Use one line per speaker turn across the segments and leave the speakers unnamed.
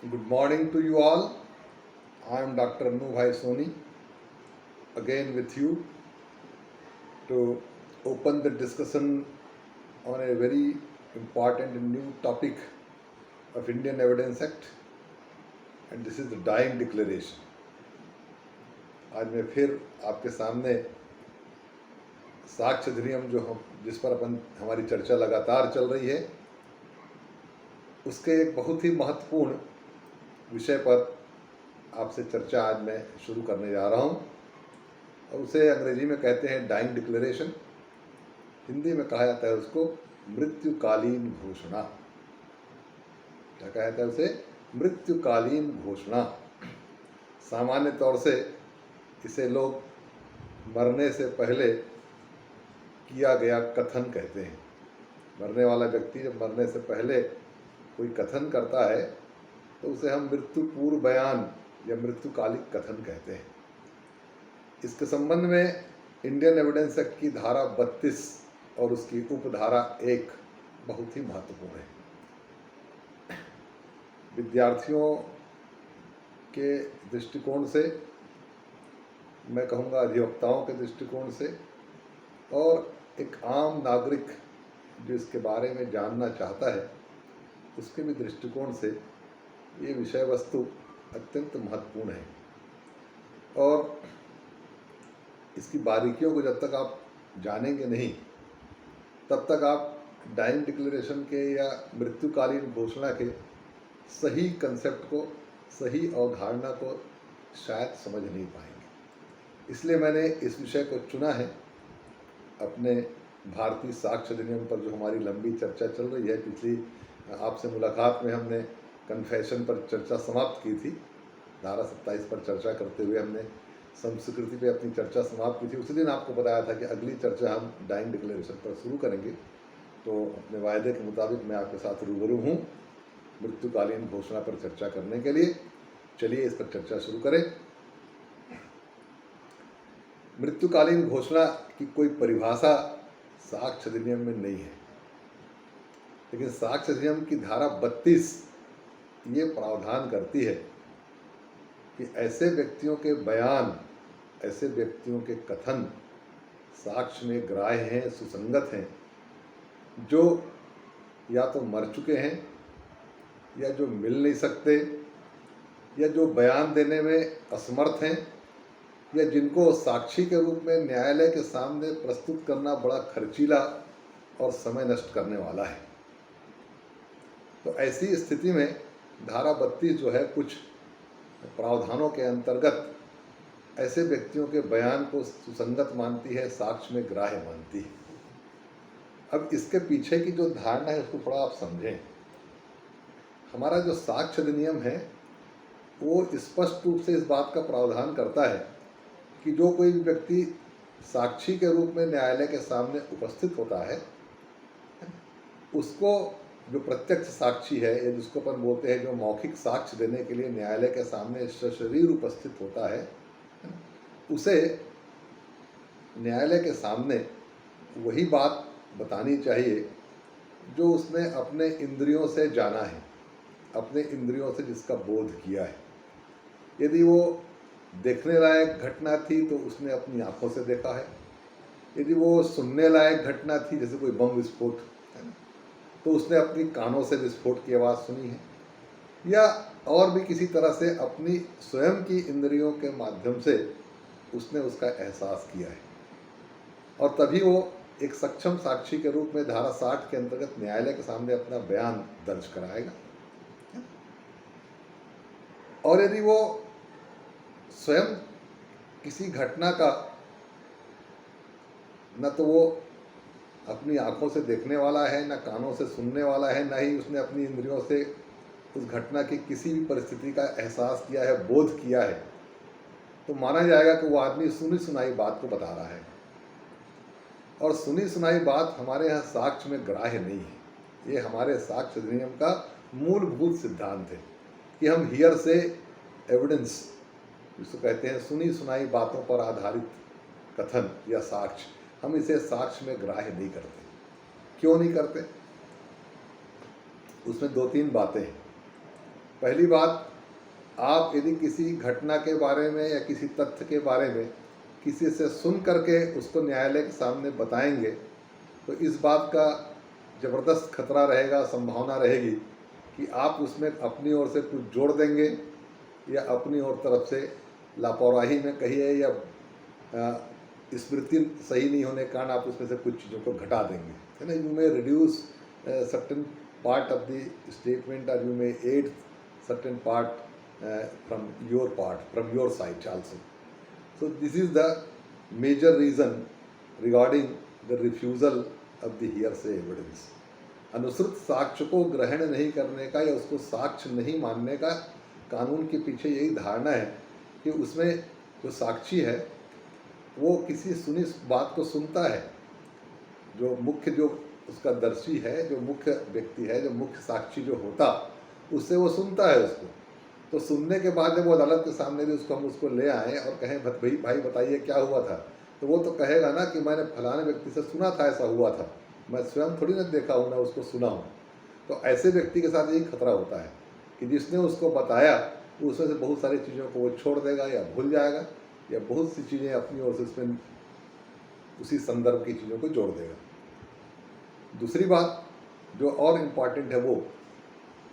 Good morning to you all. I am Dr. Anu Bhai Soni, again with you to open the discussion on a very important and new topic of Indian Evidence Act, and this is the Dying Declaration. आज मैं फिर आपके सामने साक्ष्य अधिनियम जिस पर हमारी चर्चा लगातार चल रही है, उसके एक बहुत ही महत्वपूर्ण विषय पर आपसे चर्चा आज मैं शुरू करने जा रहा हूँ, और उसे अंग्रेजी में कहते हैं डाइंग डिक्लेरेशन। हिंदी में कहा जाता है उसको मृत्युकालीन घोषणा। क्या कहा जाता है उसे? मृत्युकालीन घोषणा। सामान्य तौर से इसे लोग मरने से पहले किया गया कथन कहते हैं। मरने वाला व्यक्ति जब मरने से पहले कोई कथन करता है तो उसे हम मृत्यु पूर्व बयान या मृत्युकालिक कथन कहते हैं। इसके संबंध में इंडियन एविडेंस एक्ट की धारा 32 और उसकी उपधारा 1 बहुत ही महत्वपूर्ण है। विद्यार्थियों के दृष्टिकोण से, मैं कहूँगा अधिवक्ताओं के दृष्टिकोण से, और एक आम नागरिक जो इसके बारे में जानना चाहता है उसके भी दृष्टिकोण से ये विषय वस्तु अत्यंत महत्वपूर्ण है। और इसकी बारीकियों को जब तक आप जानेंगे नहीं, तब तक आप डाइंग डिक्लेरेशन के या मृत्युकालीन घोषणा के सही कंसेप्ट को, सही अवधारणा को शायद समझ नहीं पाएंगे। इसलिए मैंने इस विषय को चुना है। अपने भारतीय साक्ष्य अधिनियम पर जो हमारी लंबी चर्चा चल रही है, पिछली आपसे मुलाकात में हमने कन्फेशन पर चर्चा समाप्त की थी। धारा 27 पर चर्चा करते हुए हमने संस्कृति पे अपनी चर्चा समाप्त की थी। उसी दिन आपको बताया था कि अगली चर्चा हम डाइंग डिक्लेरेशन पर शुरू करेंगे। तो अपने वायदे के मुताबिक मैं आपके साथ रूबरू हूँ मृत्युकालीन घोषणा पर चर्चा करने के लिए। चलिए इस पर चर्चा शुरू करें। मृत्युकालीन घोषणा की कोई परिभाषा साक्ष्य अधिनियम में नहीं है, लेकिन साक्ष्य अधिनियम की धारा 32 ये प्रावधान करती है कि ऐसे व्यक्तियों के बयान, ऐसे व्यक्तियों के कथन साक्ष्य में ग्राह्य हैं, सुसंगत हैं, जो या तो मर चुके हैं, या जो मिल नहीं सकते, या जो बयान देने में असमर्थ हैं, या जिनको साक्षी के रूप में न्यायालय के सामने प्रस्तुत करना बड़ा खर्चीला और समय नष्ट करने वाला है। तो ऐसी स्थिति में धारा 32 जो है कुछ प्रावधानों के अंतर्गत ऐसे व्यक्तियों के बयान को सुसंगत मानती है, साक्ष्य में ग्राह्य मानती है। अब इसके पीछे की जो धारणा है उसको थोड़ा आप समझें। हमारा जो साक्ष्य अधिनियम है वो स्पष्ट रूप से इस बात का प्रावधान करता है कि जो कोई भी व्यक्ति साक्षी के रूप में न्यायालय के सामने उपस्थित होता है, उसको जो प्रत्यक्ष साक्षी है, या जिसको अपन बोलते हैं जो मौखिक साक्ष्य देने के लिए न्यायालय के सामने सशरीर उपस्थित होता है, उसे न्यायालय के सामने वही बात बतानी चाहिए जो उसने अपने इंद्रियों से जाना है, अपने इंद्रियों से जिसका बोध किया है। यदि वो देखने लायक घटना थी तो उसने अपनी आंखों से देखा है। यदि वो सुनने लायक घटना थी, जैसे कोई बम विस्फोट है ना, तो उसने अपनी कानों से विस्फोट की आवाज़ सुनी है, या और भी किसी तरह से अपनी स्वयं की इंद्रियों के माध्यम से उसने उसका एहसास किया है। और तभी वो एक सक्षम साक्षी के रूप में धारा 60 के अंतर्गत न्यायालय के सामने अपना बयान दर्ज कराएगा। और यदि वो स्वयं किसी घटना का न तो वो अपनी आंखों से देखने वाला है, न कानों से सुनने वाला है, न ही उसने अपनी इंद्रियों से उस घटना की किसी भी परिस्थिति का एहसास किया है, बोध किया है, तो माना जाएगा कि वो आदमी सुनी सुनाई बात को बता रहा है। और सुनी सुनाई बात हमारे यहाँ साक्ष्य में ग्राह्य नहीं है। ये हमारे साक्ष्य अधिनियम का मूलभूत सिद्धांत है कि हम हियर से एविडेंस, जिसको कहते हैं सुनी सुनाई बातों पर आधारित कथन या साक्ष्य, हम इसे साक्ष्य में ग्राह्य नहीं करते। क्यों नहीं करते? उसमें 2-3 बातें हैं। पहली बात, आप यदि किसी घटना के बारे में या किसी तथ्य के बारे में किसी से सुन करके उसको न्यायालय के सामने बताएंगे तो इस बात का ज़बरदस्त खतरा रहेगा, संभावना रहेगी कि आप उसमें अपनी ओर से कुछ जोड़ देंगे या अपनी ओर तरफ से लापरवाही में कहिए या स्मृति सही नहीं होने के कारण आप उसमें से कुछ चीज़ों को घटा देंगे, है ना। You may reduce certain part of the statement और you may add certain part from your side also. So this is the major reason regarding the refusal of the hearsay evidence. अनुश्रुत साक्ष्य को ग्रहण नहीं करने का या उसको साक्ष्य नहीं मानने का कानून के पीछे यही धारणा है कि उसमें जो साक्षी है वो किसी सुनी बात को सुनता है, जो मुख्य जो उसका दर्शी है, जो मुख्य व्यक्ति है, जो मुख्य साक्षी जो होता, उससे वो सुनता है उसको। तो सुनने के बाद जब वो अदालत के सामने भी हम उसको ले आए और कहें भाई बताइए क्या हुआ था, तो वो तो कहेगा ना कि मैंने फलाने व्यक्ति से सुना था ऐसा हुआ था, मैं स्वयं थोड़ी ना देखा हूँ, ना उसको सुना हूँ। तो ऐसे व्यक्ति के साथ यही खतरा होता है कि जिसने उसको बताया उसमें से बहुत सारी चीज़ों को वो छोड़ देगा या भूल जाएगा या बहुत सी चीज़ें अपनी ओर से उसमें उसी संदर्भ की चीज़ों को जोड़ देगा। दूसरी बात जो और इम्पॉर्टेंट है वो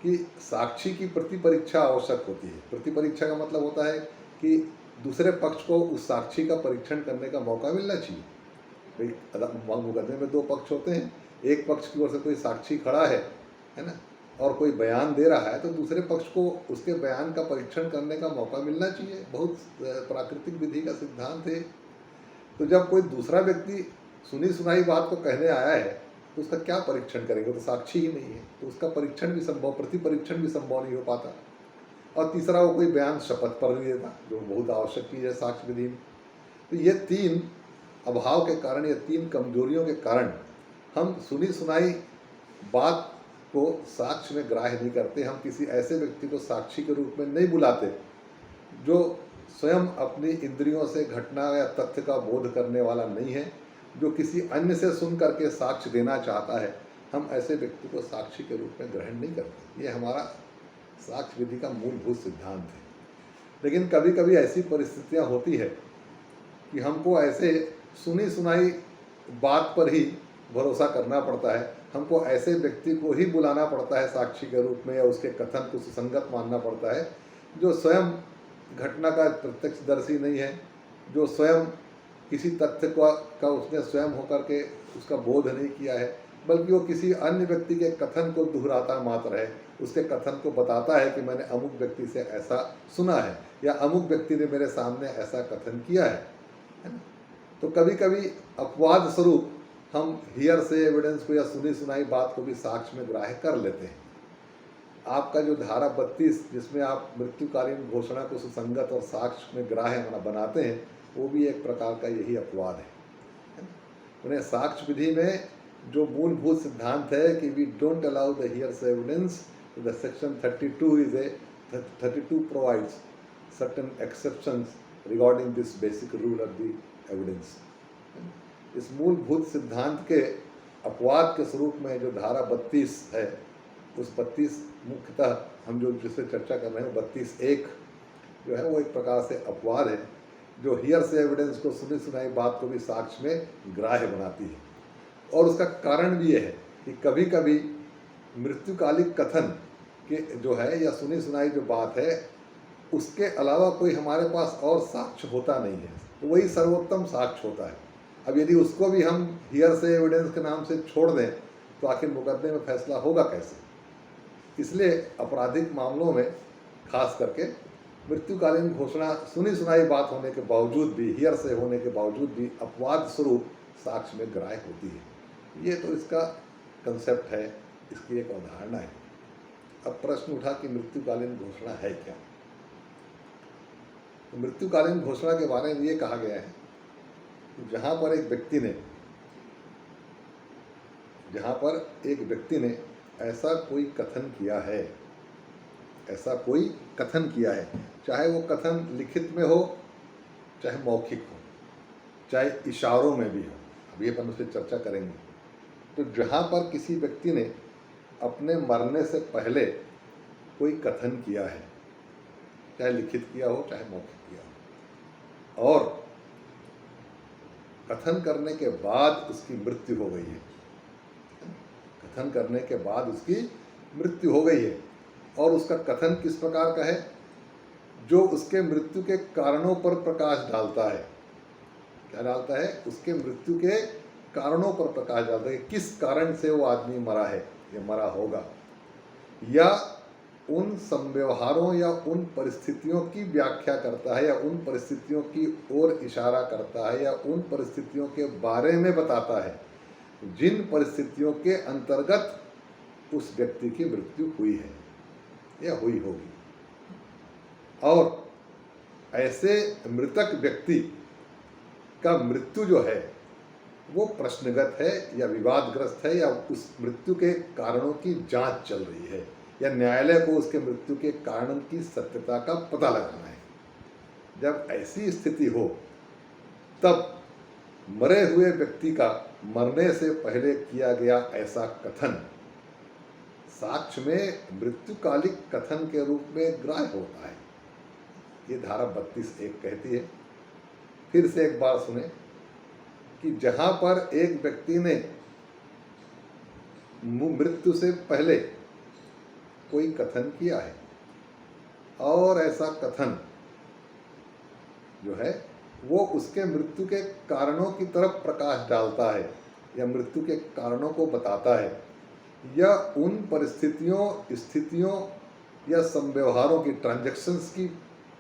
कि साक्षी की प्रतिपरीक्षा आवश्यक होती है। प्रतिपरीक्षा का मतलब होता है कि दूसरे पक्ष को उस साक्षी का परीक्षण करने का मौका मिलना चाहिए। भाई मुकदमे में दो पक्ष होते हैं, एक पक्ष की ओर से कोई साक्षी खड़ा है ना, और कोई बयान दे रहा है तो दूसरे पक्ष को उसके बयान का परीक्षण करने का मौका मिलना चाहिए। बहुत प्राकृतिक विधि का सिद्धांत है। तो जब कोई दूसरा व्यक्ति सुनी सुनाई बात को कहने आया है तो उसका क्या परीक्षण करेंगे, तो साक्षी ही नहीं है, तो उसका परीक्षण भी संभव, प्रतिपरीक्षण भी संभव नहीं हो पाता। और तीसरा, वो कोई बयान शपथ पर नहीं देता, जो बहुत आवश्यक चीज़ है साक्ष्य विधि में। तो ये तीन अभाव के कारण, ये तीन कमजोरियों के कारण हम सुनी सुनाई बात को साक्ष्य में ग्राह्य नहीं करते। हम किसी ऐसे व्यक्ति को साक्षी के रूप में नहीं बुलाते जो स्वयं अपनी इंद्रियों से घटना या तथ्य का बोध करने वाला नहीं है, जो किसी अन्य से सुन करके साक्ष्य देना चाहता है। हम ऐसे व्यक्ति को साक्षी के रूप में ग्रहण नहीं करते। ये हमारा साक्ष्य विधि का मूलभूत सिद्धांत है। लेकिन कभी कभी ऐसी परिस्थितियां होती है कि हमको ऐसे सुनी सुनाई बात पर ही भरोसा करना पड़ता है, हमको ऐसे व्यक्ति को ही बुलाना पड़ता है साक्षी के रूप में, या उसके कथन को सुसंगत मानना पड़ता है, जो स्वयं घटना का प्रत्यक्षदर्शी नहीं है, जो स्वयं किसी तथ्य का उसने स्वयं होकर के उसका बोध नहीं किया है, बल्कि वो किसी अन्य व्यक्ति के कथन को दोहराता मात्र है। उसके कथन को बताता है कि मैंने अमुक व्यक्ति से ऐसा सुना है या अमुक व्यक्ति ने मेरे सामने ऐसा कथन किया है ना। तो कभी कभी अपवाद स्वरूप हम हियर से एविडेंस को या सुनी सुनाई बात को भी साक्ष्य में ग्राह्य कर लेते हैं। आपका जो धारा 32 जिसमें आप मृत्युकालीन घोषणा को सुसंगत और साक्ष्य में ग्राह्य बनाते हैं, वो भी एक प्रकार का यही अपवाद है। उन्हें साक्ष्य विधि में जो मूलभूत सिद्धांत है कि we don't allow the hearsay evidence, the section 32 provides certain exceptions regarding this basic rule of the evidence. इस मूलभूत सिद्धांत के अपवाद के स्वरूप में जो धारा 32 है, उस 32 मुख्यतः हम जो जिससे चर्चा कर रहे हैं 32(1) जो है वो एक प्रकार से अपवाद है, जो हियर से एविडेंस को सुनी सुनाई बात को भी साक्ष्य में ग्राह्य बनाती है। और उसका कारण भी ये है कि कभी कभी मृत्युकालिक कथन के जो है या सुनी सुनाई जो बात है, उसके अलावा कोई हमारे पास और साक्ष्य होता नहीं है, तो वही सर्वोत्तम साक्ष्य होता है। अब यदि उसको भी हम हियर से एविडेंस के नाम से छोड़ दें तो आखिर मुकदमे में फैसला होगा कैसे। इसलिए आपराधिक मामलों में खास करके मृत्युकालीन घोषणा सुनी सुनाई बात होने के बावजूद भी, हियर से होने के बावजूद भी अपवाद स्वरूप साक्ष्य में ग्राह्य होती है। ये तो इसका कंसेप्ट है, इसकी एक अवधारणा है। अब प्रश्न उठा कि मृत्युकालीन घोषणा है क्या। तो मृत्युकालीन घोषणा के बारे में ये कहा गया है कि जहाँ पर एक व्यक्ति ने ऐसा कोई कथन किया है, चाहे वो कथन लिखित में हो, चाहे मौखिक हो, चाहे इशारों में भी हो, अब ये अपन उस पर चर्चा करेंगे। तो जहाँ पर किसी व्यक्ति ने अपने मरने से पहले कोई कथन किया है, चाहे लिखित किया हो चाहे मौखिक किया हो, और कथन करने के बाद उसकी मृत्यु हो गई है, कथन करने के बाद उसकी मृत्यु हो गई है, और उसका कथन किस प्रकार का है, जो उसके मृत्यु के कारणों पर प्रकाश डालता है। क्या डालता है? उसके मृत्यु के कारणों पर प्रकाश डालता है, किस कारण से वो आदमी मरा है या मरा होगा, या उन संव्यवहारों या उन परिस्थितियों की व्याख्या करता है, या उन परिस्थितियों की ओर इशारा करता है, या उन परिस्थितियों के बारे में बताता है जिन परिस्थितियों के अंतर्गत उस व्यक्ति की मृत्यु हुई है या हुई होगी। और ऐसे मृतक व्यक्ति का मृत्यु जो है वो प्रश्नगत है या विवादग्रस्त है, या उस मृत्यु के कारणों की जांच चल रही है, या न्यायालय को उसके मृत्यु के कारण की सत्यता का पता लगाना है। जब ऐसी स्थिति हो तब मरे हुए व्यक्ति का मरने से पहले किया गया ऐसा कथन साक्ष्य में मृत्युकालिक कथन के रूप में ग्राह्य होता है। ये धारा 32(1) कहती है। फिर से एक बार सुने कि जहां पर एक व्यक्ति ने मृत्यु से पहले कोई कथन किया है और ऐसा कथन जो है वो उसके मृत्यु के कारणों की तरफ प्रकाश डालता है या मृत्यु के कारणों को बताता है, या उन परिस्थितियों, स्थितियों या संव्यवहारों की, ट्रांजैक्शंस की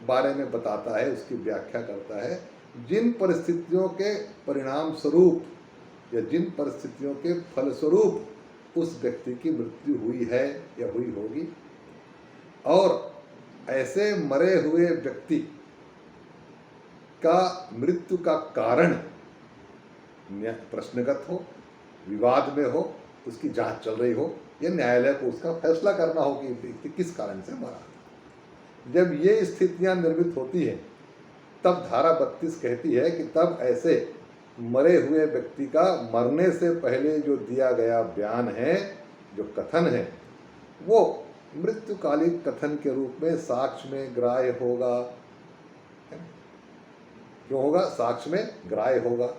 बारे में बताता है, उसकी व्याख्या करता है, जिन परिस्थितियों के परिणाम स्वरूप या जिन परिस्थितियों के फलस्वरूप उस व्यक्ति की मृत्यु हुई है या हुई होगी। और ऐसे मरे हुए व्यक्ति का मृत्यु का कारण प्रश्नगत हो, विवाद में हो, उसकी जांच चल रही हो, या न्यायालय को उसका फैसला करना हो कि व्यक्ति किस कारण से मरा। जब ये स्थितियां निर्मित होती हैं तब धारा 32 कहती है कि तब ऐसे मरे हुए व्यक्ति का मरने से पहले जो दिया गया बयान है, जो कथन है, वो मृत्युकालिक कथन के रूप में साक्ष्य में ग्राह्य होगा। क्यों होगा? साक्ष्य में ग्राह्य होगा।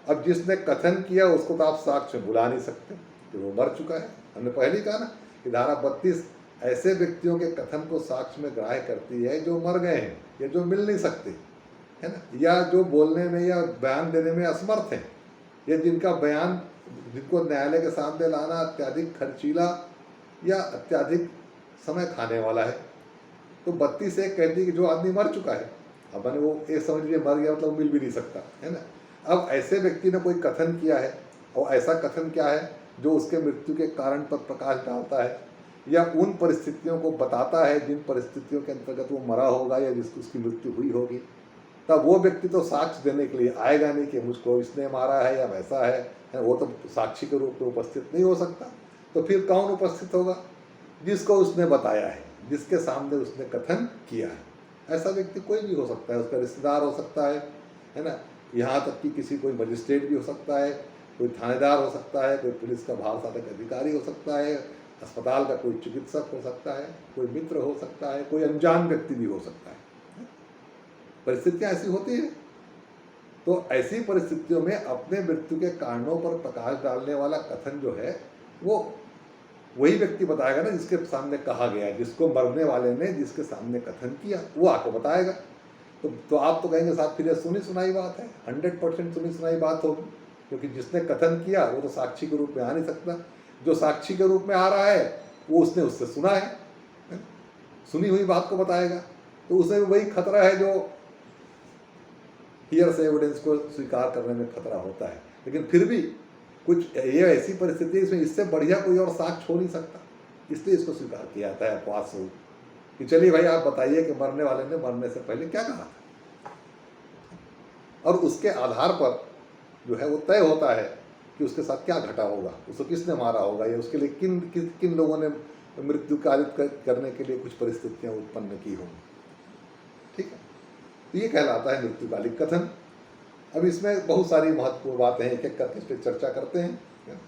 अब जिसने कथन किया उसको तो आप साक्ष्य में बुला नहीं सकते, तो वो मर चुका है। हमने पहले ही कहा ना कि धारा 32 ऐसे व्यक्तियों के कथन को साक्ष्य में ग्राह्य करती है जो मर गए हैं या जो मिल नहीं सकते, है ना, या जो बोलने में या बयान देने में असमर्थ हैं, या जिनका बयान, जिनको न्यायालय के सामने लाना अत्यधिक खर्चीला या अत्यधिक समय खाने वाला है। तो 32(1) कहती है कि जो आदमी मर चुका है, अब मैंने वो एक समझ लीजिए मर गया मतलब मिल भी नहीं सकता, है ना। अब ऐसे व्यक्ति ने कोई कथन किया है, और ऐसा कथन क्या है जो उसके मृत्यु के कारण पर प्रकाश डालता है, या उन परिस्थितियों को बताता है जिन परिस्थितियों के अंतर्गत वो मरा होगा या जिसको उसकी मृत्यु हुई होगी, तब वो व्यक्ति तो साक्ष्य देने के लिए आएगा नहीं कि मुझको इसने मारा है या वैसा है, वो तो साक्षी के रूप में उपस्थित नहीं हो सकता। तो फिर कौन उपस्थित होगा? जिसको उसने बताया है, जिसके सामने उसने कथन किया है। ऐसा व्यक्ति कोई भी हो सकता है, उसका रिश्तेदार हो सकता है ना, यहाँ तक कि किसी कोई मजिस्ट्रेट भी हो सकता है, कोई थानेदार हो सकता है, कोई पुलिस का भारसाधक अधिकारी हो सकता है, अस्पताल का कोई चिकित्सक हो सकता है, कोई मित्र हो सकता है, कोई अनजान व्यक्ति भी हो सकता है। परिस्थितियाँ ऐसी होती हैं। तो ऐसी परिस्थितियों में अपने मृत्यु के कारणों पर प्रकाश डालने वाला कथन जो है वो वही व्यक्ति बताएगा ना जिसके सामने कहा गया है, जिसको मरने वाले ने जिसके सामने कथन किया वो आपको बताएगा। तो आप तो कहेंगे साहब फिर सुनी सुनाई बात है, 100% सुनी सुनाई बात होगी, क्योंकि जिसने कथन किया वो तो साक्षी के रूप में आ नहीं सकता। जो साक्षी के रूप में आ रहा है वो उसने उससे सुना है, सुनी हुई बात को बताएगा। तो उसे वही खतरा है जो हियर से एविडेंस को स्वीकार करने में खतरा होता है। लेकिन फिर भी कुछ ये ऐसी परिस्थिति है इसमें इससे बढ़िया कोई और साक्ष्य हो नहीं सकता, इसलिए इसको स्वीकार किया जाता है अपवाद स्वरूप कि चलिए भाई आप बताइए कि मरने वाले ने मरने से पहले क्या कहा था, और उसके आधार पर जो है वो तय होता है कि उसके साथ क्या घटा होगा, उसको किसने मारा होगा, या उसके लिए किन लोगों ने मृत्यु कारित करने के लिए कुछ परिस्थितियां उत्पन्न की होंगी। ठीक है, तो ये कहलाता है मृत्युकालिक कथन। अब इसमें बहुत सारी महत्वपूर्ण बातें हैं, एक एक करके इस पर चर्चा करते हैं।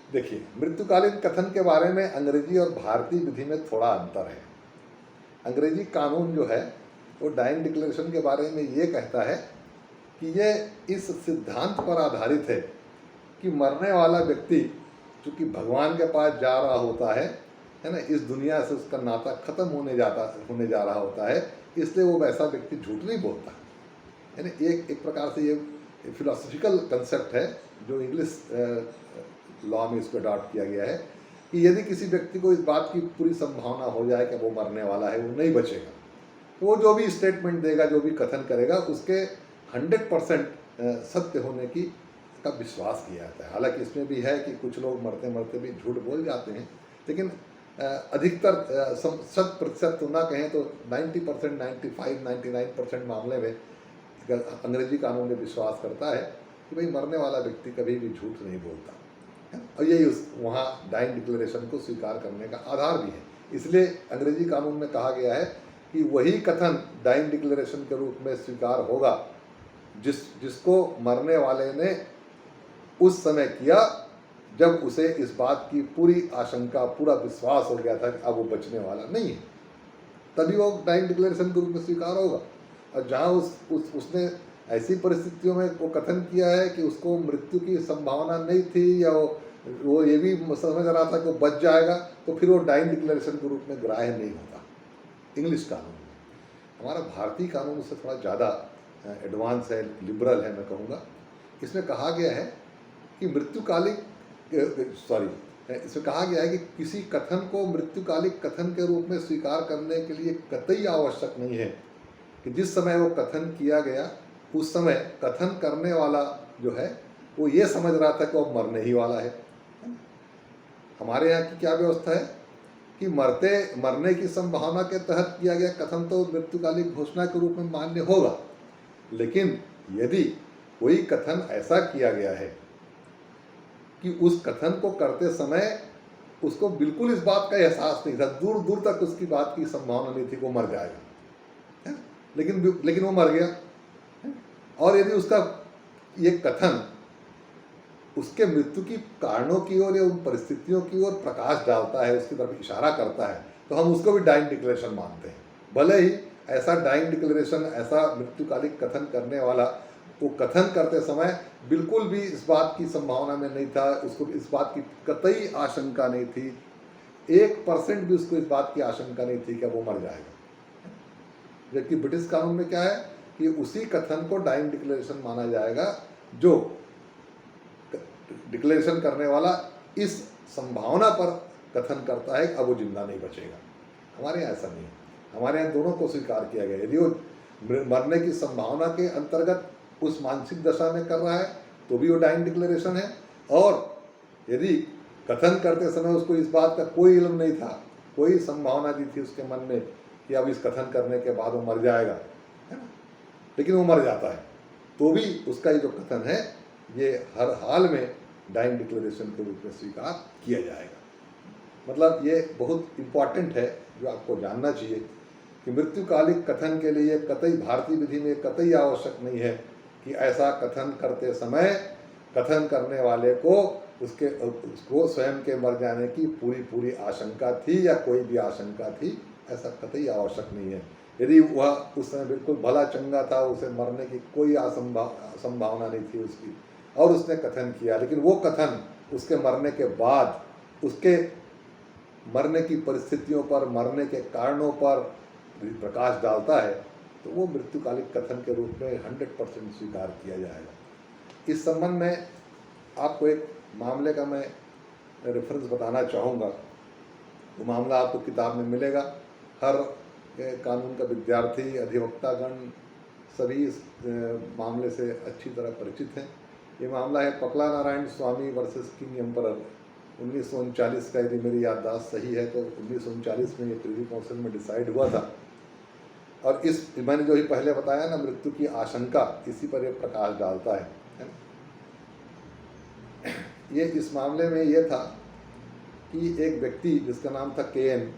देखिए, मृत्युकालीन कथन के बारे में अंग्रेजी और भारतीय विधि में थोड़ा अंतर है। अंग्रेजी कानून जो है वो डाइंग डिक्लेरेशन के बारे में ये कहता है कि ये इस सिद्धांत पर आधारित है कि मरने वाला व्यक्ति चूँकि भगवान के पास जा रहा होता है ना, इस दुनिया से उसका नाता खत्म होने जा रहा होता है, इसलिए वो वैसा व्यक्ति झूठ नहीं बोलता। यानी एक प्रकार से ये फिलोसफिकल कंसेप्ट है जो इंग्लिश लॉ में इसको अडॉप्ट किया गया है कि यदि किसी व्यक्ति को इस बात की पूरी संभावना हो जाए कि वो मरने वाला है, वो नहीं बचेगा, तो वो जो भी स्टेटमेंट देगा, जो भी कथन करेगा, उसके 100% सत्य होने की का विश्वास किया जाता है। हालांकि इसमें भी है कि कुछ लोग मरते मरते भी झूठ बोल जाते हैं, लेकिन अधिकतर 100% तो ना कहें तो 90%, 95, 99% मामले में अंग्रेजी कानून में विश्वास करता है कि भाई मरने वाला व्यक्ति कभी भी झूठ नहीं बोलता है, और यही वहाँ डाइंग डिक्लेरेशन को स्वीकार करने का आधार भी है। इसलिए अंग्रेजी कानून में कहा गया है कि वही कथन डाइंग डिक्लेरेशन के रूप में स्वीकार होगा जिसको मरने वाले ने उस समय किया जब उसे इस बात की पूरी आशंका, पूरा विश्वास हो गया था कि अब वो बचने वाला नहीं है, तभी वो डाइंग डिक्लेरेशन के रूप में स्वीकार होगा। और जहाँ उसने ऐसी परिस्थितियों में वो कथन किया है कि उसको मृत्यु की संभावना नहीं थी या वो ये भी समझ रहा था कि वो बच जाएगा, तो फिर वो डाइंग डिक्लेरेशन के रूप में ग्राह्य नहीं होता इंग्लिश कानून में। हमारा भारतीय कानून उससे थोड़ा ज़्यादा एडवांस है, लिबरल है मैं कहूँगा। इसमें कहा गया है कि इसमें कहा गया है कि किसी कथन को मृत्युकालिक कथन के रूप में स्वीकार करने के लिए कतई आवश्यक नहीं है कि जिस समय वो कथन किया गया उस समय कथन करने वाला जो है वो ये समझ रहा था कि वो मरने ही वाला है। हमारे यहाँ की क्या व्यवस्था है कि मरने की संभावना के तहत किया गया कथन तो मृत्युकालिक घोषणा के रूप में मान्य होगा, लेकिन यदि कोई कथन ऐसा किया गया है कि उस कथन को करते समय उसको बिल्कुल इस बात का एहसास नहीं था, दूर दूर तक उसकी बात की संभावना नहीं थी वो मर जाएगा, है? लेकिन वो मर गया, है? और यदि उसका ये कथन उसके मृत्यु की कारणों की ओर या उन परिस्थितियों की ओर प्रकाश डालता है, उसकी तरफ इशारा करता है, तो हम उसको भी डाइंग डिक्लेरेशन मानते हैं। भले ही ऐसा डाइंग डिक्लेरेशन, ऐसा मृत्युकालिक कथन करने वाला वो कथन करते समय बिल्कुल भी इस बात की संभावना में नहीं था, उसको इस बात की कतई आशंका नहीं थी, 1% भी उसको इस बात की आशंका नहीं थी कि वो मर जाएगा। जबकि ब्रिटिश कानून में क्या है कि उसी कथन को डाइंग डिक्लेरेशन माना जाएगा जो डिक्लेरेशन करने वाला इस संभावना पर कथन करता है कि अब वो जिंदा नहीं बचेगा। हमारे यहाँ ऐसा नहीं है, हमारे यहाँ दोनों को स्वीकार किया गया। यदि वो मरने की संभावना के अंतर्गत उस मानसिक दशा में कर रहा है तो भी वो डाइंग डिक्लेरेशन है, और यदि कथन करते समय उसको इस बात का कोई इल्म नहीं था, कोई संभावना नहीं थी उसके मन में कि अब इस कथन करने के बाद वो मर जाएगा, है ना, लेकिन वो मर जाता है, तो भी उसका ये जो कथन है ये हर हाल में डाइंग डिक्लेरेशन के रूप में स्वीकार किया जाएगा। मतलब ये बहुत इम्पॉर्टेंट है जो आपको जानना चाहिए कि मृत्युकालिक कथन के लिए कतई भारतीय विधि में कतई आवश्यक नहीं है कि ऐसा कथन करते समय कथन करने वाले को उसको स्वयं के मर जाने की पूरी आशंका थी या कोई भी आशंका थी, ऐसा कतई आवश्यक नहीं है। यदि वह उस समय बिल्कुल भला चंगा था, उसे मरने की कोई संभावना नहीं थी उसकी, और उसने कथन किया, लेकिन वो कथन उसके मरने के बाद उसके मरने की परिस्थितियों पर, मरने के कारणों पर प्रकाश डालता है, तो वो मृत्युकालिक कथन के रूप में 100% स्वीकार किया जाएगा। इस संबंध में आपको एक मामले का मैं रेफरेंस बताना चाहूँगा। वो मामला आपको किताब में मिलेगा। हर कानून का विद्यार्थी, अधिवक्तागण सभी इस मामले से अच्छी तरह परिचित हैं। ये मामला है पकला नारायण स्वामी वर्सेस किंग एम्परर, 1939 का। यदि मेरी याददाश्त सही है तो 1939 में ये प्रिवी काउंसिल में डिसाइड हुआ था। और इस मैंने जो ही पहले बताया ना, मृत्यु की आशंका, इसी पर यह प्रकाश डालता है। ये इस मामले में ये था कि एक व्यक्ति जिसका नाम था केन,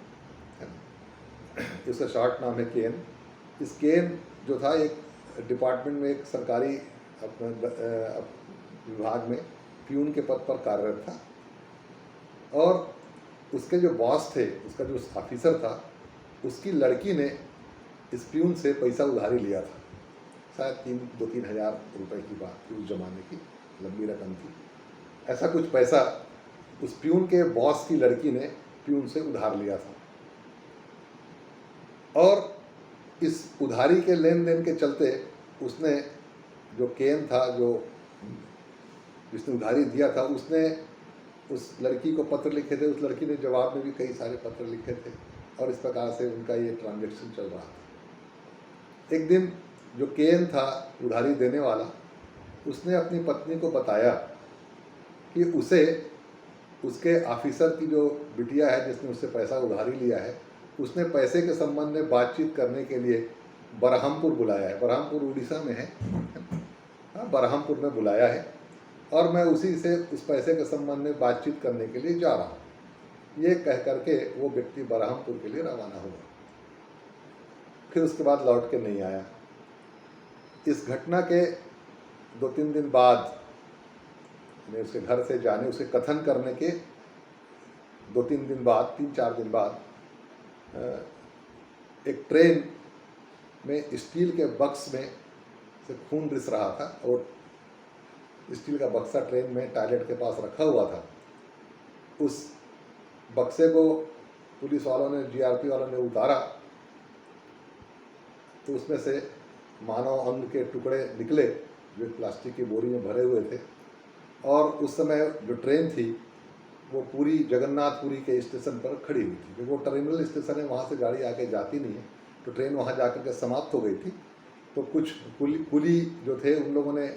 इसका शॉर्ट नाम है केन। इस केन जो था एक डिपार्टमेंट में, एक सरकारी विभाग में प्यून के पद पर कार्यरत था। और उसके जो बॉस थे, उसका जो ऑफिसर था, उसकी लड़की ने इस प्यून से पैसा उधारी लिया था। शायद 2-3 हज़ार रुपये की बात थी, उस जमाने की लंबी रकम थी। ऐसा कुछ पैसा उस प्यून के बॉस की लड़की ने प्यून से उधार लिया था, और इस उधारी के लेन देन के चलते उसने, जो केन था, जो जिसने उधारी दिया था, उसने उस लड़की को पत्र लिखे थे। उस लड़की ने जवाब में भी कई सारे पत्र लिखे थे, और इस प्रकार से उनका ये ट्रांजैक्शन चल रहा था। एक दिन जो केन था उधारी देने वाला, उसने अपनी पत्नी को बताया कि उसे उसके ऑफिसर की जो बिटिया है, जिसने उससे पैसा उधारी लिया है, उसने पैसे के संबंध में बातचीत करने के लिए बरहमपुर बुलाया है। बरहमपुर उड़ीसा में है, हाँ, बरहमपुर में बुलाया है, और मैं उसी से उस पैसे के संबंध में बातचीत करने के लिए जा रहा हूँ। ये कह करके वो व्यक्ति बरहमपुर के लिए रवाना हुआ। फिर उसके बाद लौट के नहीं आया। इस घटना के 2-3 दिन बाद, उसके घर से जाने, उसे कथन करने के 2-3 दिन बाद, 3-4 दिन बाद, एक ट्रेन में स्टील के बक्स में से खून रिस रहा था, और स्टील का बक्सा ट्रेन में टॉयलेट के पास रखा हुआ था। उस बक्से को पुलिस वालों ने, जीआरपी वालों ने उतारा, तो उसमें से मानव अंग के टुकड़े निकले, जो प्लास्टिक की बोरी में भरे हुए थे। और उस समय जो ट्रेन थी वो पूरी जगन्नाथपुरी के स्टेशन पर खड़ी हुई थी, क्योंकि वो टर्मिनल स्टेशन है, वहाँ से गाड़ी आके जाती नहीं है, तो ट्रेन वहाँ जाकर के समाप्त हो गई थी। तो कुछ कुली जो थे, उन लोगों ने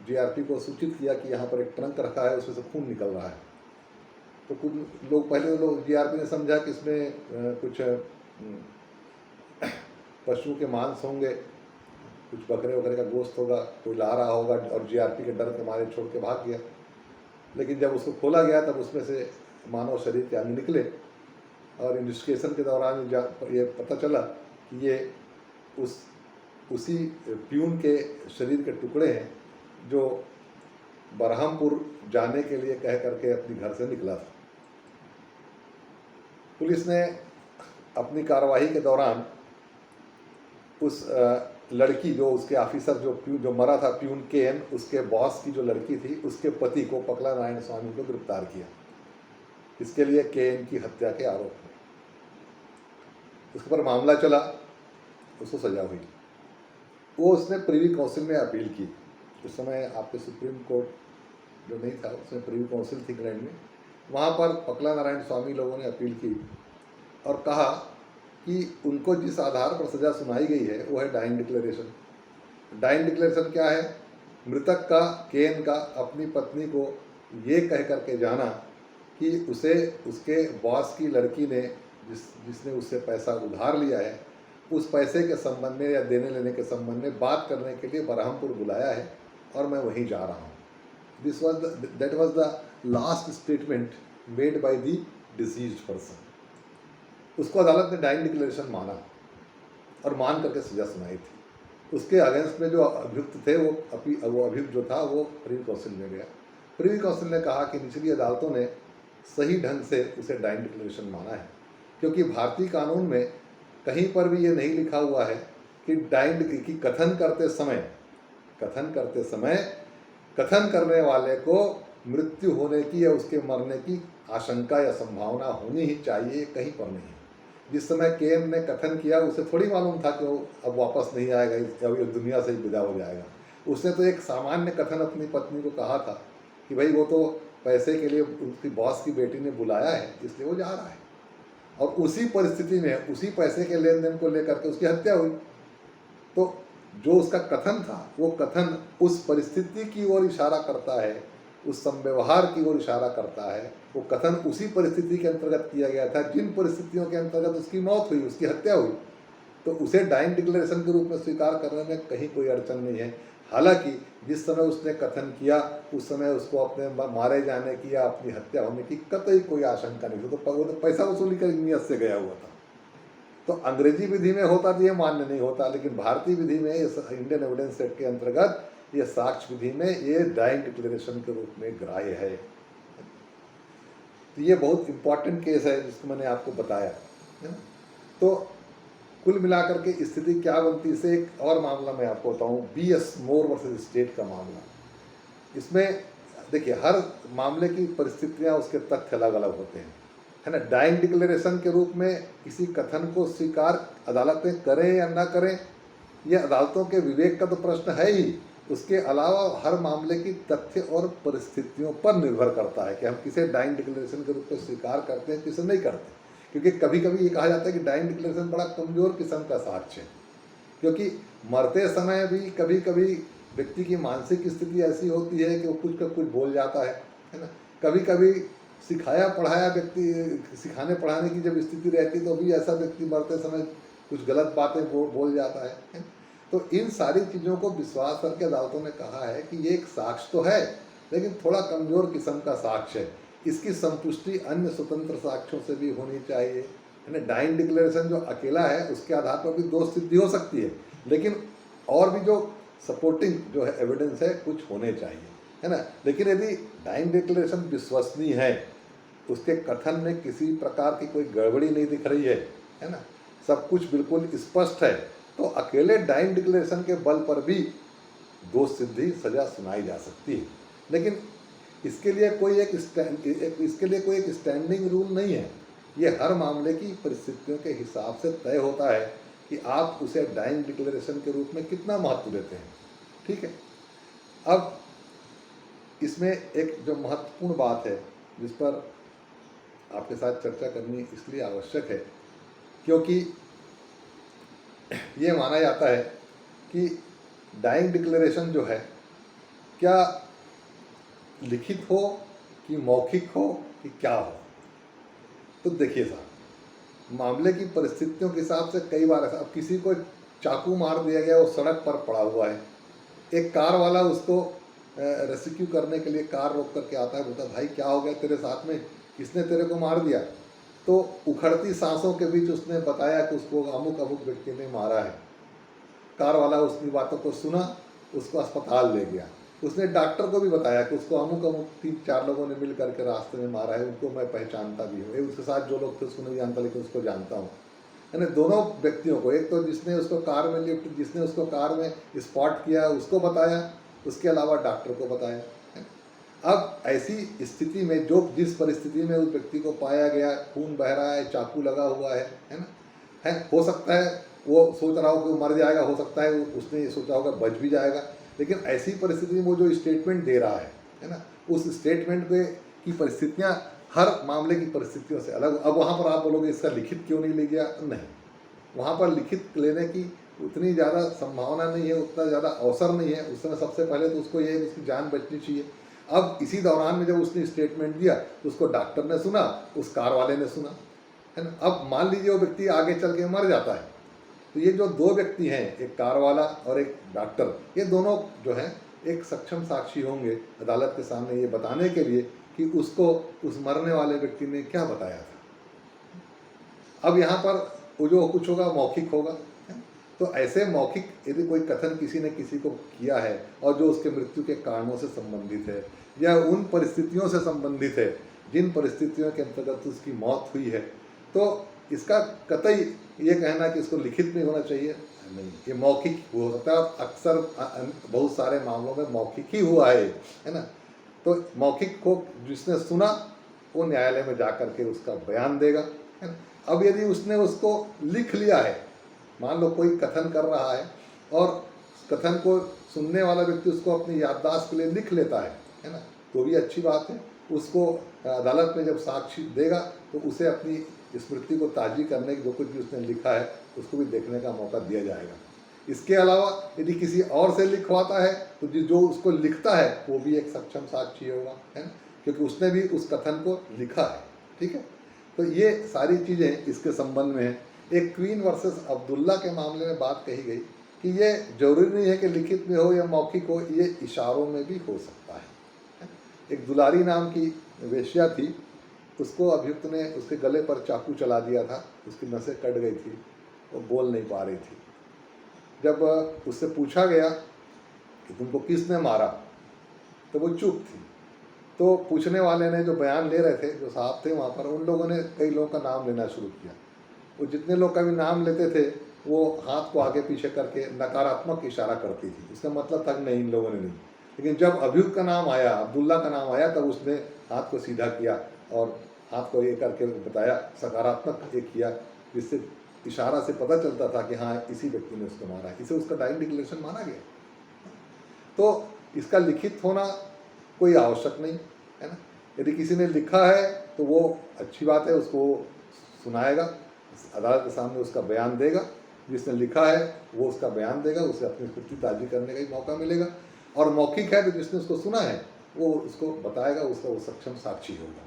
जीआरपी को सूचित किया कि यहाँ पर एक ट्रंक रखा है, उसमें से खून निकल रहा है। तो कुछ लोग, पहले लोग, जीआरपी ने समझा कि इसमें कुछ पशु के मांस होंगे, कुछ बकरे वगैरह का गोश्त होगा, कोई ला रहा होगा, और जीआरपी के डर के मारे छोड़ के भाग गया। लेकिन जब उसको खोला गया तब उसमें से मानव शरीर के अंग निकले, और इन्वेस्टिगेशन के दौरान ये पता चला कि ये उसी प्यून के शरीर के टुकड़े हैं, जो बरहमपुर जाने के लिए कह करके अपने घर से निकला था। पुलिस ने अपनी कार्रवाई के दौरान उस लड़की, जो उसके ऑफिसर जो मरा था, प्यून केन, उसके बॉस की जो लड़की थी, उसके पति को, पकला नारायण स्वामी को गिरफ्तार किया। इसके लिए केन की हत्या के आरोप में उसके पर मामला चला, उसको सजा हुई। वो उसने प्रिवी काउंसिल में अपील की। उस समय आपके सुप्रीम कोर्ट जो नहीं था, उसमें प्रिवी काउंसिल थी इंग्लैंड में। वहाँ पर पकला नारायण स्वामी लोगों ने अपील की और कहा कि उनको जिस आधार पर सज़ा सुनाई गई है वो है डाइंग डिक्लेरेशन। डाइंग डिक्लेरेशन क्या है? मृतक का, केन का, अपनी पत्नी को ये कह करके जाना कि उसे उसके बॉस की लड़की ने, जिसने उससे पैसा उधार लिया है, उस पैसे के संबंध में या देने लेने के संबंध में बात करने के लिए बरहमपुर बुलाया है, और मैं वहीं जा रहा हूँ। That was the last statement made by the deceased person. उसको अदालत ने डाइंग डिक्लेरेशन माना और मान करके सजा सुनाई थी। उसके अगेंस्ट में जो अभियुक्त थे, वो अभियुक्त जो था वो प्रिवी काउंसिल में गया। प्रिवी काउंसिल ने कहा कि निचली अदालतों ने सही ढंग से उसे डाइंग डिक्लेरेशन माना है, क्योंकि भारतीय कानून में कहीं पर भी ये नहीं लिखा हुआ है कि कथन करने वाले को मृत्यु होने की या उसके मरने की आशंका या संभावना होनी ही चाहिए, कहीं पर नहीं है। जिस समय केन ने कथन किया, उसे थोड़ी मालूम था कि वो अब वापस नहीं आएगा, अब ये दुनिया से ही विदा हो जाएगा। उसने तो एक सामान्य कथन अपनी पत्नी को कहा था कि भाई वो तो पैसे के लिए उसकी बॉस की बेटी ने बुलाया है, इसलिए वो जा रहा है। और उसी परिस्थिति में, उसी पैसे के लेन देन को लेकर के उसकी हत्या हुई। तो जो उसका कथन था, वो कथन उस परिस्थिति की ओर इशारा करता है, उस संव्यवहार की ओर इशारा करता है। वो कथन उसी परिस्थिति के अंतर्गत किया गया था जिन परिस्थितियों के अंतर्गत उसकी मौत हुई, उसकी हत्या हुई। तो उसे डाइंग डिक्लेरेशन के रूप में स्वीकार करने में कहीं कोई अड़चन नहीं है। हालांकि जिस समय उसने कथन किया, उस समय उसको अपने मारे जाने की या अपनी हत्या होने की कतई कोई आशंका नहीं थी। तो वो तो पैसा वसूली कर नियत से गया हुआ था। तो अंग्रेजी विधि में होता तो ये मान्य नहीं होता, लेकिन भारतीय विधि में, इंडियन एविडेंस एक्ट के अंतर्गत, ये साक्ष्य विधि में ये डाइंग डिक्लेरेशन के रूप में ग्राह्य है। तो ये बहुत इम्पॉर्टेंट केस है जिसको मैंने आपको बताया, है ना। तो कुल मिलाकर के स्थिति क्या बनती है, इसे एक और मामला मैं आपको बताऊं, BS मोर वर्सेस स्टेट का मामला। इसमें देखिए हर मामले की परिस्थितियां, उसके तथ्य अलग अलग होते हैं, है ना। डाइंग डिक्लेरेशन के रूप में किसी कथन को स्वीकार अदालतें करें या ना करें, यह अदालतों के विवेक का तो प्रश्न है ही, उसके अलावा हर मामले की तथ्य और परिस्थितियों पर निर्भर करता है कि हम किसे डाइंग डिक्लेरेशन के रूप में स्वीकार करते हैं, किसे नहीं करते। क्योंकि कभी कभी ये कहा जाता है कि डाइंग डिक्लेरेशन बड़ा कमज़ोर किस्म का साक्ष्य है, क्योंकि मरते समय भी कभी कभी व्यक्ति की मानसिक स्थिति ऐसी होती है कि वो कुछ का कुछ बोल जाता है ना। कभी कभी सिखाया पढ़ाया व्यक्ति, सिखाने पढ़ाने की जब स्थिति रहती है तो भी ऐसा व्यक्ति मरते समय कुछ गलत बातें बोल जाता है। तो इन सारी चीज़ों को विश्वास करके अदालतों ने कहा है कि ये एक साक्ष्य तो है, लेकिन थोड़ा कमज़ोर किस्म का साक्ष्य है, इसकी संतुष्टि अन्य स्वतंत्र साक्ष्यों से भी होनी चाहिए, है ना। डाइंग डिक्लेरेशन जो अकेला है उसके आधार पर भी दोष सिद्धि हो सकती है, लेकिन और भी जो सपोर्टिंग जो है एविडेंस है कुछ होने चाहिए, है ना। लेकिन यदि डाइंग डिक्लेरेशन विश्वसनीय है, उसके कथन में किसी प्रकार की कोई गड़बड़ी नहीं दिख रही है ना, सब कुछ बिल्कुल स्पष्ट है, तो अकेले डाइंग डिक्लेरेशन के बल पर भी दोष सिद्धि सजा सुनाई जा सकती है। लेकिन इसके लिए कोई एक स्टैंडिंग रूल नहीं है, ये हर मामले की परिस्थितियों के हिसाब से तय होता है कि आप उसे डाइंग डिक्लेरेशन के रूप में कितना महत्व देते हैं, ठीक है। अब इसमें एक जो महत्वपूर्ण बात है जिस पर आपके साथ चर्चा करनी इसलिए आवश्यक है, क्योंकि ये माना जाता है कि डाइंग डिक्लेरेशन जो है क्या लिखित हो कि मौखिक हो कि क्या हो। तो देखिए साहब, मामले की परिस्थितियों के हिसाब से कई बार ऐसा, अब किसी को चाकू मार दिया गया, वो सड़क पर पड़ा हुआ है, एक कार वाला उसको रेस्क्यू करने के लिए कार रोक करके आता है, बोलता भाई क्या हो गया तेरे साथ में, किसने तेरे को मार दिया। तो उखड़ती सांसों के बीच उसने बताया कि उसको अमुक अमुक व्यक्ति ने मारा है। कार वाला उसकी बातों को सुना, उसको अस्पताल ले गया, उसने डॉक्टर को भी बताया कि उसको अमुक अमुक 3-4 लोगों ने मिल करके रास्ते में मारा है, उनको मैं पहचानता भी हूँ, उसके साथ जो लोग थे उसको नहीं जानता लेकिन उसको जानता हूँ। यानी दोनों व्यक्तियों को, एक तो जिसने उसको कार में लिफ्ट, जिसने उसको कार में स्पॉट किया उसको बताया, उसके अलावा डॉक्टर को बताया। अब ऐसी स्थिति में जिस परिस्थिति में उस व्यक्ति को पाया गया, खून बह रहा है, चाकू लगा हुआ है ना, हो सकता है वो सोच रहा हो कि वो मर जाएगा, हो सकता है उसने ये सोचा होगा बच भी जाएगा, लेकिन ऐसी परिस्थिति में वो जो स्टेटमेंट दे रहा है ना, उस स्टेटमेंट पे की परिस्थितियाँ हर मामले की परिस्थितियों से अलग। अब वहाँ पर आप बोलोगे इसका लिखित क्यों नहीं ले गया, नहीं, वहाँ पर लिखित लेने की उतनी ज़्यादा संभावना नहीं है, उतना ज़्यादा अवसर नहीं है उस समय। सबसे पहले तो उसको ये उसकी जान बचनी चाहिए। अब इसी दौरान में जब उसने स्टेटमेंट दिया तो उसको डॉक्टर ने सुना, उस कार वाले ने सुना, है ना। अब मान लीजिए वो व्यक्ति आगे चल के मर जाता है, तो ये जो दो व्यक्ति हैं, एक कार वाला और एक डॉक्टर, ये दोनों जो हैं एक सक्षम साक्षी होंगे अदालत के सामने ये बताने के लिए कि उसको उस मरने वाले व्यक्ति ने क्या बताया था। अब यहाँ पर वो जो कुछ होगा मौखिक होगा, तो ऐसे मौखिक यदि कोई कथन किसी ने किसी को किया है और जो उसके मृत्यु के कारणों से संबंधित है या उन परिस्थितियों से संबंधित है जिन परिस्थितियों के अंतर्गत उसकी मौत हुई है, तो इसका कतई ये कहना कि इसको लिखित नहीं होना चाहिए, नहीं, ये मौखिक हो सकता है। अक्सर बहुत सारे मामलों में मौखिक ही हुआ है ना। तो मौखिक को जिसने सुना वो न्यायालय में जा कर के उसका बयान देगा, है ना। अब यदि उसने उसको लिख लिया है, मान लो कोई कथन कर रहा है और कथन को सुनने वाला व्यक्ति उसको अपनी याददाश्त के लिए लिख लेता है ना, तो भी अच्छी बात है। उसको अदालत में जब साक्षी देगा तो उसे अपनी स्मृति को ताज़ी करने की जो कुछ भी उसने लिखा है उसको भी देखने का मौका दिया जाएगा। इसके अलावा यदि किसी और से लिखवाता है तो जो उसको लिखता है वो भी एक सक्षम साक्षी होगा, है ना, क्योंकि उसने भी उस कथन को लिखा है, ठीक है। तो ये सारी चीज़ें इसके संबंध में हैं। एक क्वीन वर्सेस अब्दुल्ला के मामले में बात कही गई कि ये जरूरी नहीं है कि लिखित में हो या मौखिक हो, ये इशारों में भी हो सकता है। एक दुलारी नाम की वेश्या थी, उसको अभियुक्त ने उसके गले पर चाकू चला दिया था, उसकी नसें कट गई थी, वो बोल नहीं पा रही थी। जब उससे पूछा गया कि तुमको किसने मारा, तो वो चुप थी। तो पूछने वाले ने, जो बयान ले रहे थे, जो साहब थे वहाँ पर, उन लोगों ने कई लोगों का नाम लेना शुरू किया। वो जितने लोग का भी नाम लेते थे वो हाथ को आगे पीछे करके नकारात्मक इशारा करती थी। इसका मतलब था कि नहीं, इन लोगों ने नहीं। लेकिन जब अभियुक्त का नाम आया, अब्दुल्ला का नाम आया, तब उसने हाथ को सीधा किया और हाथ को ये करके बताया, सकारात्मक ये किया, जिससे इशारा से पता चलता था कि हाँ, इसी व्यक्ति ने उसको मारा है। इसे उसका डाइंग डिक्लेरेशन माना गया। तो इसका लिखित होना कोई आवश्यक नहीं है ना। यदि किसी ने लिखा है तो वो अच्छी बात है, उसको सुनाएगा, अदालत के सामने उसका बयान देगा। जिसने लिखा है वो उसका बयान देगा, उसे अपनी स्थिति ताजी करने का ही मौका मिलेगा। और मौखिक है तो जिसने उसको सुना है वो उसको बताएगा, उसका वो सक्षम साक्षी होगा।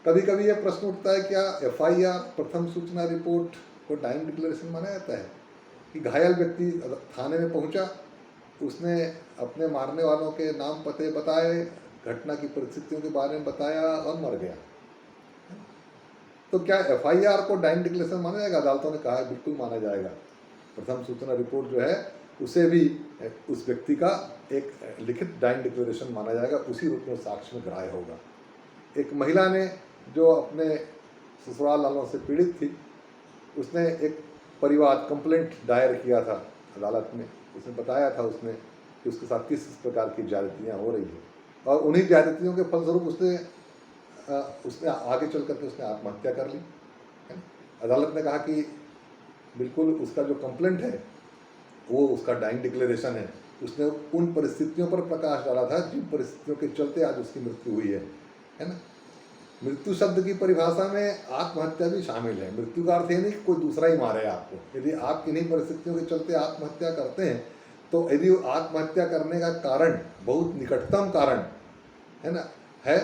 कभी कभी ये प्रश्न उठता है, क्या FIR, प्रथम सूचना रिपोर्ट को डाइंग डिक्लेरेशन माना जाता है? कि घायल व्यक्ति थाने में पहुंचा, उसने अपने मारने वालों के नाम पते बताए, घटना की परिस्थितियों के बारे में बताया और मर गया। तो क्या FIR को डाइंग डिक्लेरेशन माना जाएगा? अदालतों ने कहा है बिल्कुल माना जाएगा। प्रथम सूचना रिपोर्ट जो है उसे भी उस व्यक्ति का एक लिखित डाइंग डिक्लेरेशन माना जाएगा, उसी रूप में साक्ष्य में ग्राह्य होगा। एक महिला ने जो अपने ससुराल वालों से पीड़ित थी, उसने एक परिवाद कंप्लेंट दायर किया था अदालत में। उसने बताया था उसने कि उसके साथ किस प्रकार की ज्यादतियाँ हो रही हैं, और उन्हीं ज्यादतियों के फलस्वरूप उसने आगे चल करके उसने आत्महत्या कर ली। अदालत ने कहा कि बिल्कुल उसका जो कंप्लेंट है वो उसका डाइंग डिक्लेरेशन है। उसने उन परिस्थितियों पर प्रकाश डाला था जिन परिस्थितियों के चलते आज उसकी मृत्यु हुई है ना। मृत्यु शब्द की परिभाषा में आत्महत्या भी शामिल है। मृत्यु का अर्थ ये नहीं कि कोई दूसरा ही मारे आपको। यदि आप किन्हीं परिस्थितियों के चलते आत्महत्या करते हैं, तो यदि आत्महत्या करने का कारण बहुत निकटतम कारण है ना, है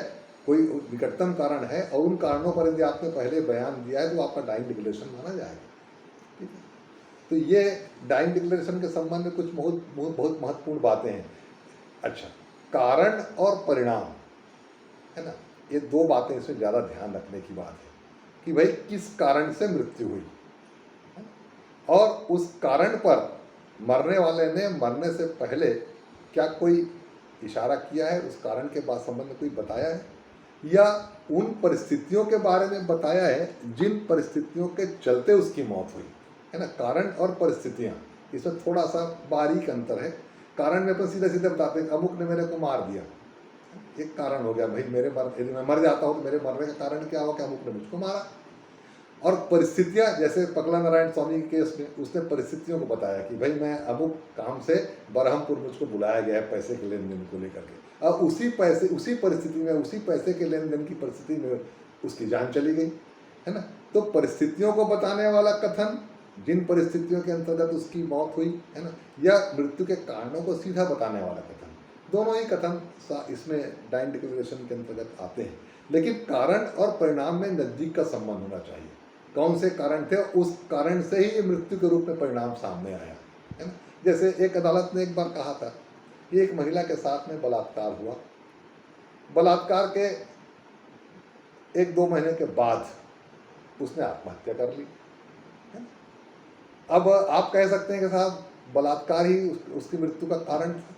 कोई निकटतम कारण है, और उन कारणों पर यदि आपने पहले बयान दिया है तो आपका डाइंग डिक्लेरेशन माना जाएगा। ठीक है, तो ये डाइंग डिक्लेरेशन के संबंध में कुछ बहुत महत्वपूर्ण बातें हैं। अच्छा, कारण और परिणाम है ना, ये दो बातें इसमें ज़्यादा ध्यान रखने की बात है कि भाई किस कारण से मृत्यु हुई, और उस कारण पर मरने वाले ने मरने से पहले क्या कोई इशारा किया है, उस कारण के बाद संबंध में कोई बताया है, या उन परिस्थितियों के बारे में बताया है जिन परिस्थितियों के चलते उसकी मौत हुई, है ना। कारण और परिस्थितियाँ, इसमें थोड़ा सा बारीक अंतर है। कारण में अपन सीधे सीधे बताते हैं अमुक ने मेरे को मार दिया, एक कारण हो गया, भाई यदि मैं मर जाता हूँ तो मेरे मरने का कारण क्या हो, कि अमुक ने मुझको मारा। और परिस्थितियाँ, जैसे पगला नारायण स्वामी के केस में उसने परिस्थितियों को बताया कि भाई मैं अमुक काम से बरहमपुर मुझको बुलाया गया है पैसे के लेन देन को लेकर के, और उसी परिस्थिति में, उसी पैसे के लेन देन की परिस्थिति में उसकी जान चली गई, है ना। तो परिस्थितियों को बताने वाला कथन, जिन परिस्थितियों के अंतर्गत उसकी मौत हुई, है ना, या मृत्यु के कारणों को सीधा बताने वाला कथन, दोनों ही कथन इसमें डाइंग डिक्लेरेशन के अंतर्गत आते हैं। लेकिन कारण और परिणाम में नज़दीक का संबंध होना चाहिए। कौन से कारण थे, उस कारण से ही ये मृत्यु के रूप में परिणाम सामने आया, है ना। जैसे एक अदालत ने एक बार कहा था कि एक महिला के साथ में बलात्कार हुआ, बलात्कार के 1-2 महीने के बाद उसने आत्महत्या कर ली, है ना। अब आप कह सकते हैं कि साहब बलात्कार ही उसकी मृत्यु का कारण था,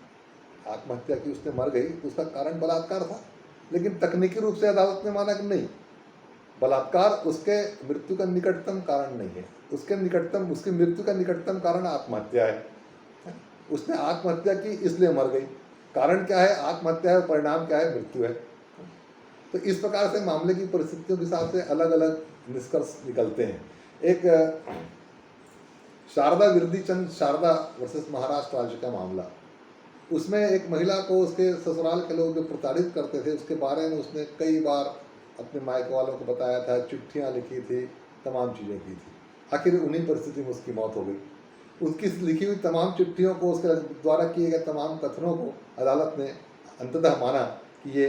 आत्महत्या की, उसने मर गई तो उसका कारण बलात्कार था। लेकिन तकनीकी रूप से अदालत ने माना कि नहीं, बलात्कार उसके मृत्यु का निकटतम कारण नहीं है, उसकी मृत्यु का निकटतम कारण आत्महत्या है। उसने आत्महत्या की इसलिए मर गई, कारण क्या है, आत्महत्या है, परिणाम क्या है, मृत्यु है। तो इस प्रकार से मामले की परिस्थितियों के हिसाब से अलग अलग निष्कर्ष निकलते हैं। एक शारदा विरदीचंद शारदा वर्सेस महाराष्ट्र राज्य का मामला, उसमें एक महिला को उसके ससुराल के लोग जो प्रताड़ित करते थे उसके बारे में उसने कई बार अपने मायके वालों को बताया था, चिट्ठियाँ लिखी थी, तमाम चीज़ें की थी। आखिर उन्हीं परिस्थिति में उसकी मौत हो गई। उसकी लिखी हुई तमाम चिट्ठियों को, उसके द्वारा किए गए तमाम कथनों को अदालत ने अंततः माना कि ये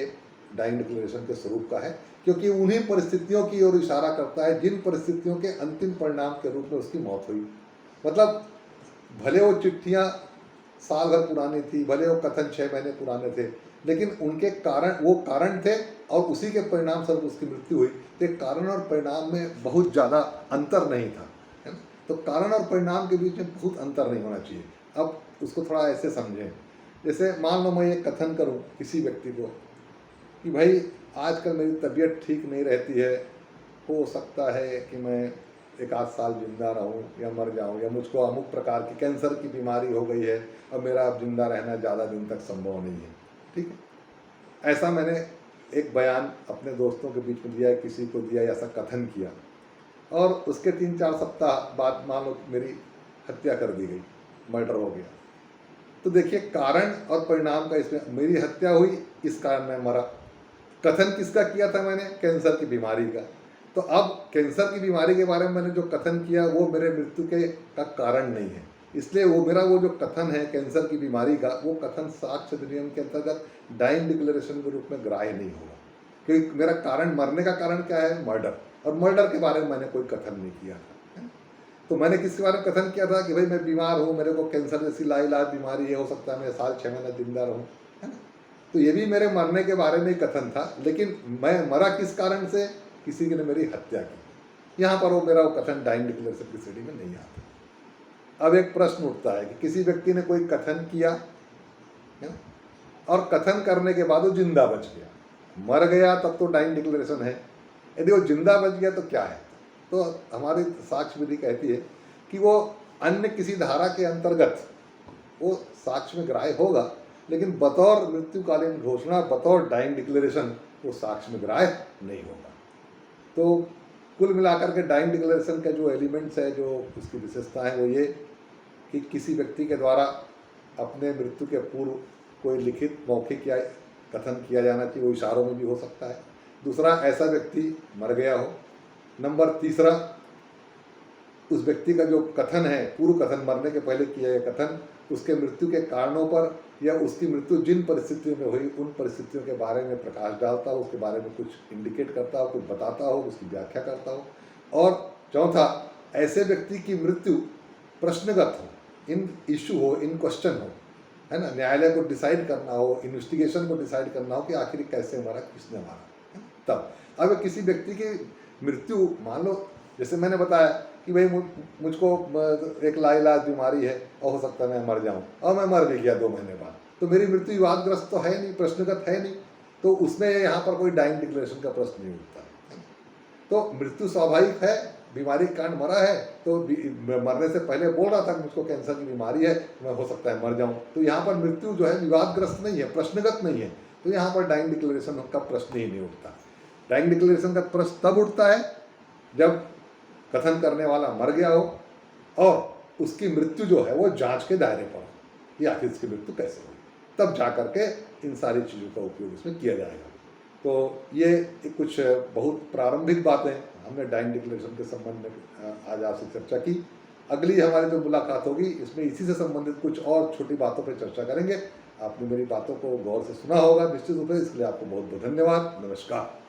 डाइंग डिक्लेरेशन के स्वरूप का है, क्योंकि उन्हीं परिस्थितियों की ओर इशारा करता है जिन परिस्थितियों के अंतिम परिणाम के रूप में उसकी मौत हुई। मतलब भले वो चिट्ठियाँ साल भर पुरानी थी, भले वो कथन 6 महीने पुराने थे, लेकिन उनके कारण, वो कारण थे और उसी के परिणाम स्वरूप उसकी मृत्यु हुई। तो कारण और परिणाम में बहुत ज़्यादा अंतर नहीं था, है ना। तो कारण और परिणाम के बीच में बहुत अंतर नहीं होना चाहिए। अब उसको थोड़ा ऐसे समझें, जैसे मान लो मैं ये कथन करूं किसी व्यक्ति को कि भाई आजकल मेरी तबीयत ठीक नहीं रहती है, हो सकता है कि मैं एक आध साल जिंदा रहूं या मर जाऊं, या मुझको अमुक प्रकार की कैंसर की बीमारी हो गई है और मेरा अब जिंदा रहना ज़्यादा दिन तक संभव नहीं है। ठीक है, ऐसा मैंने एक बयान अपने दोस्तों के बीच में दिया, किसी को दिया, ऐसा कथन किया, और उसके 3-4 सप्ताह बाद मान लो मेरी हत्या कर दी गई, मर्डर हो गया। तो देखिए कारण और परिणाम का इसमें, मेरी हत्या हुई इस कारण मैं मरा। कथन किसका किया था मैंने? कैंसर की बीमारी का। तो अब कैंसर की बीमारी के बारे में मैंने जो कथन किया वो मेरे मृत्यु के का कारण नहीं है, इसलिए वो मेरा वो जो कथन है कैंसर की बीमारी का, वो कथन साक्ष्य अधिनियम के अंतर्गत डाइंग डिक्लेरेशन के रूप में ग्राह्य नहीं होगा, क्योंकि मेरा कारण, मरने का कारण क्या है? मर्डर, और मर्डर के बारे में मैंने कोई कथन नहीं किया था। तो मैंने किसके बारे में कथन किया था कि भाई मैं बीमार हूँ, मेरे को कैंसर जैसी लाइलाज बीमारी है, हो सकता है मैं साल 6 महीने जिंदा रहूँ, है ना। तो ये भी मेरे मरने के बारे में ही कथन था, लेकिन मैं मरा किस कारण से? किसी ने मेरी हत्या की। यहाँ पर वो मेरा वो कथन डाइंग डिक्लेरेशन की श्रेणी में नहीं आता। अब एक प्रश्न उठता है कि किसी व्यक्ति ने कोई कथन किया है और कथन करने के बाद वो जिंदा बच गया, मर गया तब तो डाइंग डिक्लेरेशन है, यदि वो जिंदा बच गया तो क्या है? तो हमारी साक्ष्य विधि कहती है कि वो अन्य किसी धारा के अंतर्गत वो साक्ष्य में ग्राह्य होगा, लेकिन बतौर मृत्युकालीन घोषणा, बतौर डाइंग डिक्लेरेशन वो साक्ष्य में ग्राह्य नहीं होगा। तो कुल मिलाकर के डाइंग डिक्लेरेशन के जो एलिमेंट्स है, जो उसकी विशेषता है, वो ये कि किसी व्यक्ति के द्वारा अपने मृत्यु के पूर्व कोई लिखित, मौखिक या कथन किया जाना चाहिए, वो इशारों में भी हो सकता है। दूसरा, ऐसा व्यक्ति मर गया हो। नंबर तीसरा, उस व्यक्ति का जो कथन है, पूर्व कथन, मरने के पहले किया गया कथन, उसके मृत्यु के कारणों पर या उसकी मृत्यु जिन परिस्थितियों में हुई उन परिस्थितियों के बारे में प्रकाश डालता हो, उसके बारे में कुछ इंडिकेट करता हो, कुछ बताता हो, उसकी व्याख्या करता हो। और चौथा, ऐसे व्यक्ति की मृत्यु प्रश्नगत हो, इन इशू हो, इन क्वेश्चन हो, है ना, न्यायालय को डिसाइड करना हो, इन्वेस्टिगेशन को डिसाइड करना हो कि आखिर कैसे मरा, किसने मारा। तब अब किसी व्यक्ति की मृत्यु, मान लो जैसे मैंने बताया कि भाई मुझको एक लाइलाज बीमारी है और हो सकता है मैं मर जाऊं, और मैं मर भी गया 2 महीने बाद, तो मेरी मृत्यु विवादग्रस्त तो है नहीं, प्रश्नगत है नहीं, तो उसमें यहाँ पर कोई डाइंग डिक्लेरेशन का प्रश्न नहीं उठता। तो मृत्यु स्वाभाविक है, बीमारी के कारण मरा है, तो मरने से पहले बोल रहा था कि मुझको कैंसर की बीमारी है, मैं हो सकता है मर जाऊं, तो यहाँ पर मृत्यु जो है विवादग्रस्त नहीं है, प्रश्नगत नहीं है, तो यहाँ पर डाइंग डिक्लेरेशन का प्रश्न ही नहीं उठता। डाइंग डिक्लेरेशन का प्रश्न तब उठता है जब कथन करने वाला मर गया हो और उसकी मृत्यु जो है वो जांच के दायरे पर हो कि आखिर इसकी मृत्यु कैसे हुई, तब जा करके इन सारी चीज़ों का उपयोग इसमें किया जाएगा। तो ये कुछ बहुत प्रारंभिक बातें हमने डाइंग डिक्लेरेशन के संबंध में आज आपसे चर्चा की। अगली हमारी जो मुलाकात होगी इसमें इसी से संबंधित कुछ और छोटी बातों पर चर्चा करेंगे। आपने मेरी बातों को गौर से सुना होगा निश्चित रूप से, इसके लिए आपको बहुत बहुत धन्यवाद। नमस्कार।